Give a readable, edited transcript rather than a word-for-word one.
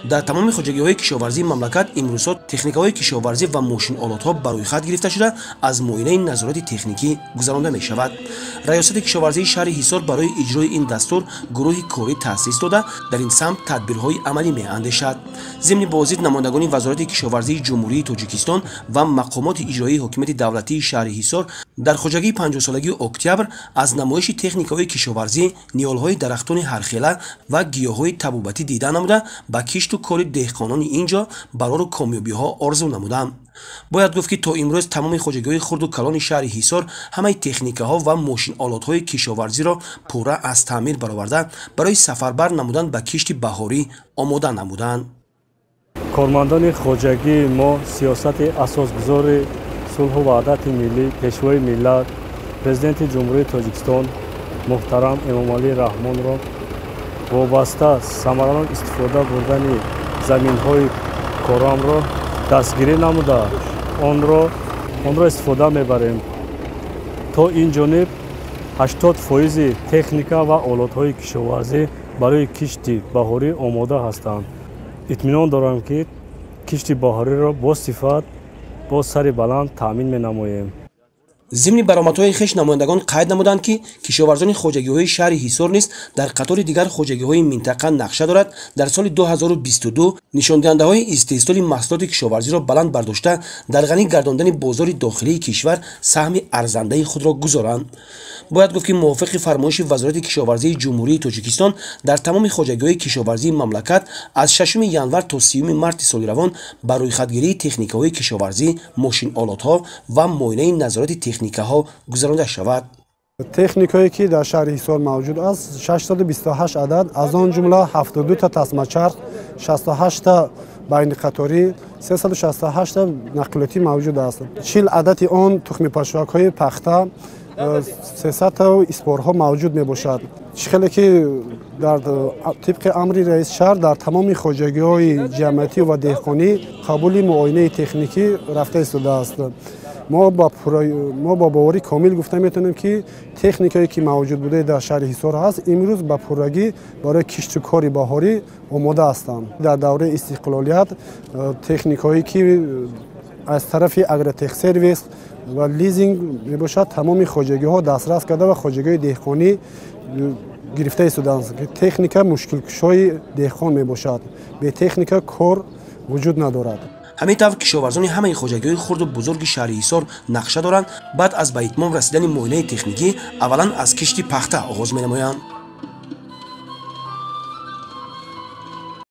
дар тамоми хоҷагиҳои кишоварзии мамлакат имрӯзҳо техникаҳои кишоварзӣ ва мошинолотҳо ба рӯйхат гирифта шуда аз муоинаи назорати техникӣ гузаронда мешавад. раёсати кишоварзии шаҳри ҳисор барои иҷрои ин дастур гурӯҳи корӣ таъсис дода дар ин самт тадбирҳои амалӣ меандешад. зимни бозид намояндагони вазорати кишоварзии ҷумҳурии тоҷикистон ва мақомоти иҷроии ҳокимияти давлатии шаҳри ҳисор дар хоҷагии 50-солагии октябр аз намоиши техникаҳои кишоварзӣ, ниёлҳои дарахтони ҳархела ва гиёҳҳои табобатӣ дида намуда ба кишту кори деҳқонони ин ҷо барору комёбиҳо орзу намуданд. бояд гуфт ки то имрӯз тамоми хоҷагиҳои хурду калони шаҳри ҳисор ҳамаи техникаҳо ва мошинолотҳои кишоварзиро пурра аз таъмир бароварда барои сафарбар намудан ба кишти баҳорӣ омода намуданд. кормандони хоҷагии мо сиёсати асосгузори сулҳу ваҳдати миллӣ, пешвои миллат, президенти ҷумҳурии тоҷикистон муҳтарам эмомалӣ раҳмонро вобаста самаранок истифода бурдани заминҳои корамро дастгирӣ намуда онро истифода мебарем. то ин ҷониб 80% техника ва олатҳои кишоварзӣ барои кишти баҳорӣ омода ҳастанд. итминон дорам ки кишти баҳориро бо сифат бо сари баланд таъмин менамоем. зимни баромадҳои хеш намояндагон қайд намуданд ки кишоварзони хоҷагиҳои шаҳри ҳисор низ дар қатори дигар хоҷагиҳои минтақа нақша дорад дар соли 2022 нишондиҳандаҳои истеҳсоли маҳсулоти кишоварзиро баланд бардошта дар ғанӣ гардондани бозори дохилии кишвар саҳми арзандаи худро гузоранд. бояд гуфт ки мувофиқи фармоиши вазорати кишоварзии ҷумҳурии тоҷикистон дар тамоми хоҷагиҳои кишоварзии мамлакат аз 6 январ то 30 марти соли равон ба рӯйхатгирии техникаҳои кишоварзӣ, мошинолотҳо ва муоинаи назорати техникаҳо гузаронда шавад. техникое ки дар шаҳри ҳисор мавҷуд аст 628 адад, аз он ҷумла 72 та тасмачарх, 68 та байниқаторӣ, 368 та нақлиётӣ мавҷуд аст. 40 адади он тухмипашвакҳои пахта, 300 та испорҳо мавҷуд мебошад. хеле ки дар тибқи амри раиси шаҳр дар тамоми хоҷагиҳои ҷамъиятӣ ва деҳқонӣ қабули муоинаи техникӣ рафта истодааст. мо ба боварӣ комил гуфта метавонем ки техникае ки мавҷуд будаи дар шаҳри ҳисор ҳаст имрӯз ба пуррагӣ барои кишту кори баҳорӣ омода ҳастанд. дар давраи истиқлолият техникае ки аз тарафи агротехсервис ва лизинг мебошад тамоми хоҷагиҳо дастрас карда ва хоҷагиҳои деҳқонӣ гирифта истодаанд. техника мушкилкушои деҳқон мебошад. бе техника кор вуҷуд надорад. ҳамин тавр кишоварзони ҳамаи хоҷагиҳои хурду бузурги шаҳри ҳисор нақша доранд. баъд аз ба итмом расидани муоинаи техникӣ аввалан аз кишти пахта оғоз менамоянд.